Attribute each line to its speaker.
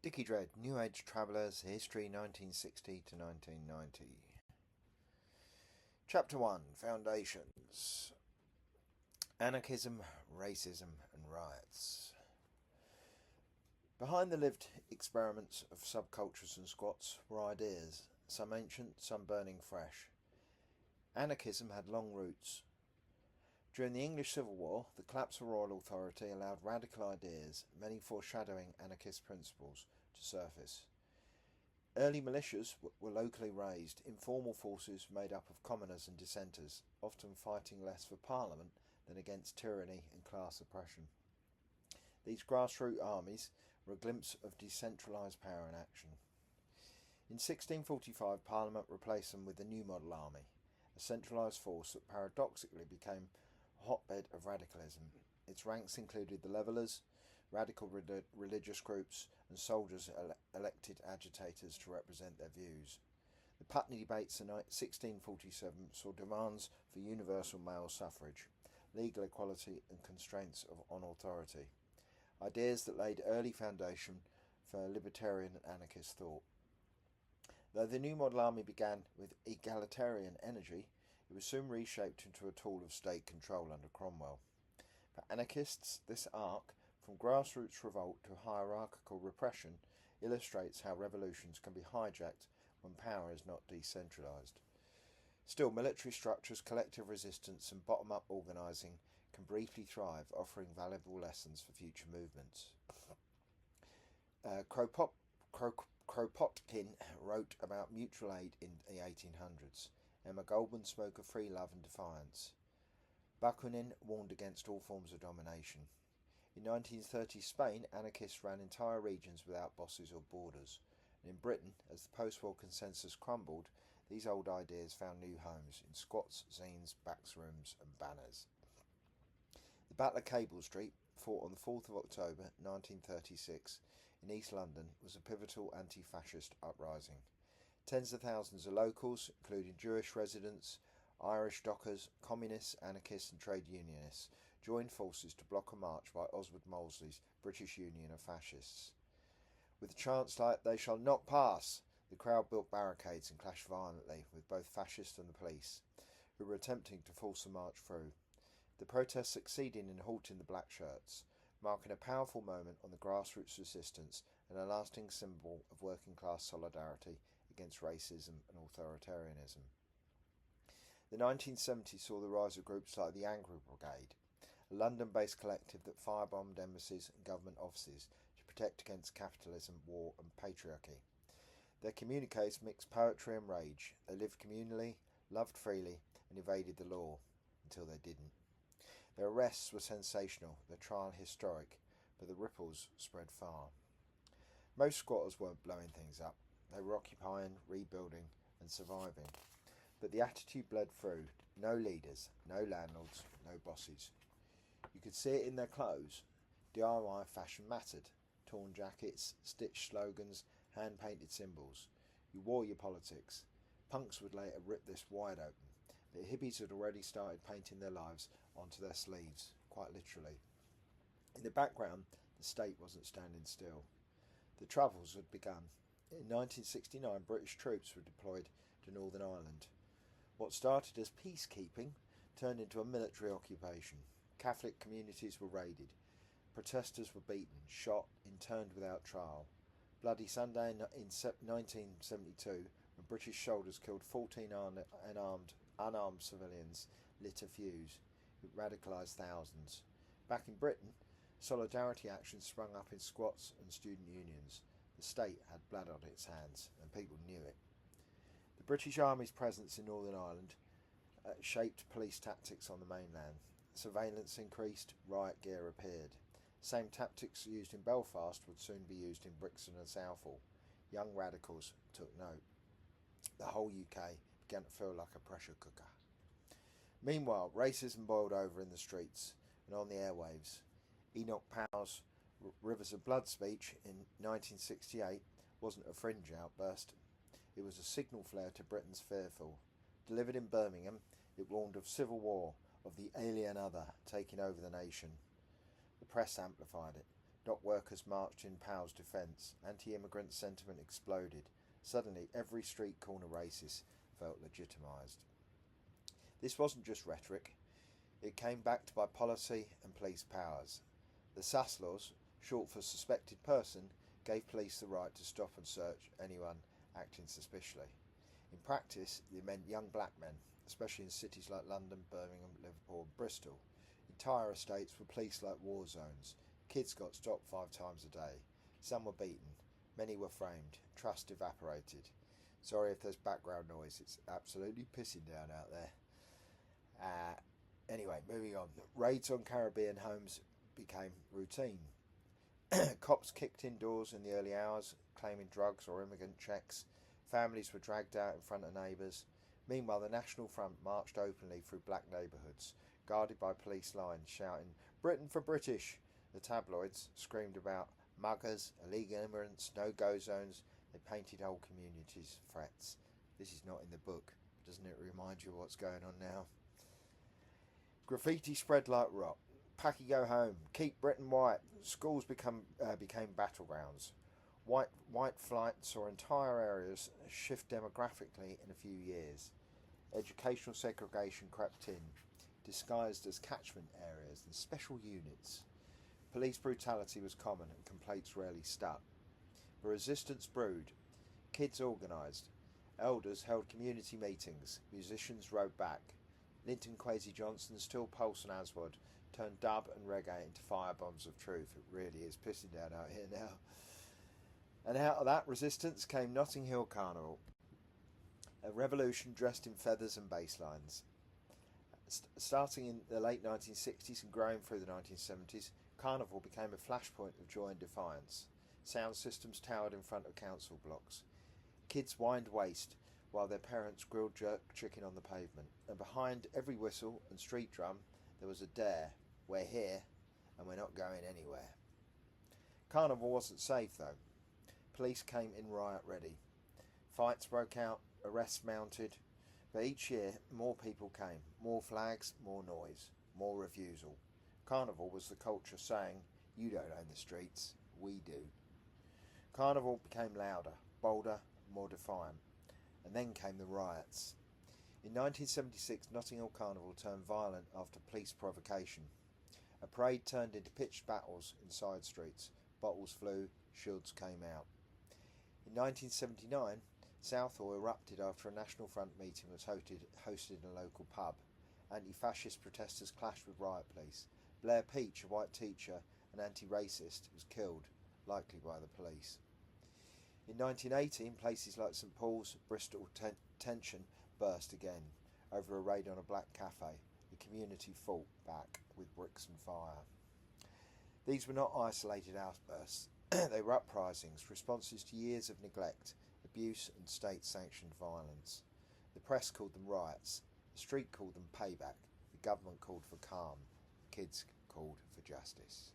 Speaker 1: Dickie Dread, New Age Travellers, History 1960 to 1990. Chapter 1, Foundations. Anarchism, Racism and Riots. Behind the lived experiments of subcultures and squats were ideas, some ancient, some burning fresh. Anarchism had long roots. During the English Civil War, the collapse of royal authority allowed radical ideas, many foreshadowing anarchist principles, to surface. Early militias were locally raised, informal forces made up of commoners and dissenters, often fighting less for Parliament than against tyranny and class oppression. These grassroots armies were a glimpse of decentralised power in action. In 1645, Parliament replaced them with the New Model Army, a centralised force that paradoxically became a hotbed of radicalism. Its ranks included the Levellers, radical religious groups, and soldiers elected agitators to represent their views. The Putney debates in 1647 saw demands for universal male suffrage, legal equality and constraints on authority, ideas that laid early foundation for libertarian and anarchist thought. Though the New Model Army began with egalitarian energy, it was soon reshaped into a tool of state control under Cromwell. For anarchists, this arc, from grassroots revolt to hierarchical repression, illustrates how revolutions can be hijacked when power is not decentralised. Still, military structures, collective resistance and bottom-up organising can briefly thrive, offering valuable lessons for future movements. Kropotkin wrote about mutual aid in the 1800s. Emma Goldman spoke of free love and defiance. Bakunin warned against all forms of domination. In 1930 Spain, anarchists ran entire regions without bosses or borders. And in Britain, as the post-war consensus crumbled, these old ideas found new homes in squats, zines, backrooms and banners. The Battle of Cable Street, fought on the 4th of October 1936 in East London, was a pivotal anti-fascist uprising. Tens of thousands of locals, including Jewish residents, Irish dockers, communists, anarchists and trade unionists, joined forces to block a march by Oswald Molesley's British Union of Fascists. With a chants like "They shall not pass," the crowd built barricades and clashed violently with both fascists and the police, who were attempting to force the march through. The protest succeeded in halting the black shirts, marking a powerful moment on the grassroots resistance and a lasting symbol of working class solidarity against racism and authoritarianism. The 1970s saw the rise of groups like the Angry Brigade, a London-based collective that firebombed embassies and government offices to protect against capitalism, war and patriarchy. Their communiques mixed poetry and rage. They lived communally, loved freely and evaded the law, until they didn't. Their arrests were sensational, their trial historic, but the ripples spread far. Most squatters weren't blowing things up. They were occupying, rebuilding and surviving. But the attitude bled through. No leaders, no landlords, no bosses. You could see it in their clothes. DIY fashion mattered. Torn jackets, stitched slogans, hand-painted symbols. You wore your politics. Punks would later rip this wide open. The hippies had already started painting their lives onto their sleeves, quite literally. In the background, the state wasn't standing still. The Troubles had begun. In 1969, British troops were deployed to Northern Ireland. What started as peacekeeping turned into a military occupation. Catholic communities were raided. Protesters were beaten, shot, interned without trial. Bloody Sunday in 1972, when British soldiers killed 14 unarmed civilians, lit a fuse. It radicalised thousands. Back in Britain, solidarity actions sprung up in squats and student unions. The state had blood on its hands, and people knew it. The British Army's presence in Northern Ireland shaped police tactics on the mainland. Surveillance increased, riot gear appeared. Same tactics used in Belfast would soon be used in Brixton and Southall. Young radicals took note. The whole UK began to feel like a pressure cooker. Meanwhile, racism boiled over in the streets and on the airwaves. Enoch Powell's Rivers of Blood speech in 1968 wasn't a fringe outburst. It was a signal flare to Britain's fearful. Delivered in Birmingham, it warned of civil war, of the alien other taking over the nation. The press amplified it. Dock workers marched in Powell's defence. Anti-immigrant sentiment exploded. Suddenly, every street corner racist felt legitimised. This wasn't just rhetoric. It came backed by policy and police powers. The SAS laws, short for suspected person, gave police the right to stop and search anyone acting suspiciously. In practice, it meant young black men, especially in cities like London, Birmingham, Liverpool and Bristol. Entire estates were policed like war zones. Kids got stopped 5 times a day. Some were beaten. Many were framed. Trust evaporated. Sorry if there's background noise. It's absolutely pissing down out there. Anyway, moving on. Raids on Caribbean homes became routine. Cops kicked indoors in the early hours, claiming drugs or immigrant checks. Families were dragged out in front of neighbours. Meanwhile, the National Front marched openly through black neighbourhoods, guarded by police lines shouting, "Britain for British!" The tabloids screamed about muggers, illegal immigrants, no-go zones. They painted whole communities threats. This is not in the book. Doesn't it remind you of what's going on now? Graffiti spread like rot. Packy go home. Keep Britain white. Schools became battlegrounds. White flight saw entire areas shift demographically in a few years. Educational segregation crept in, disguised as catchment areas and special units. Police brutality was common and complaints rarely stuck. But resistance brewed. Kids organised. Elders held community meetings. Musicians rode back. Linton Kwesi Johnson's Still Pulse and Aswad turned dub and reggae into firebombs of truth. It really is pissing down out here now. And out of that resistance came Notting Hill Carnival, a revolution dressed in feathers and bass lines. Starting in the late 1960s and growing through the 1970s, Carnival became a flashpoint of joy and defiance. Sound systems towered in front of council blocks. Kids whined waste while their parents grilled jerk chicken on the pavement. And behind every whistle and street drum there was a dare. We're here and we're not going anywhere. Carnival wasn't safe though. Police came in riot ready. Fights broke out, arrests mounted, but each year more people came, more flags, more noise, more refusal. Carnival was the culture saying, "You don't own the streets, we do." Carnival became louder, bolder, more defiant. And then came the riots. In 1976, Notting Hill Carnival turned violent after police provocation. A parade turned into pitched battles in side streets. Bottles flew, shields came out. In 1979, Southall erupted after a National Front meeting was hosted in a local pub. Anti-fascist protesters clashed with riot police. Blair Peach, a white teacher and anti-racist, was killed, likely by the police. In 1918, places like St Paul's, Bristol, tension burst again over a raid on a black cafe. The community fought back with bricks and fire. These were not isolated outbursts. They were uprisings, responses to years of neglect, abuse and state-sanctioned violence. The press called them riots. The street called them payback. The government called for calm. The kids called for justice.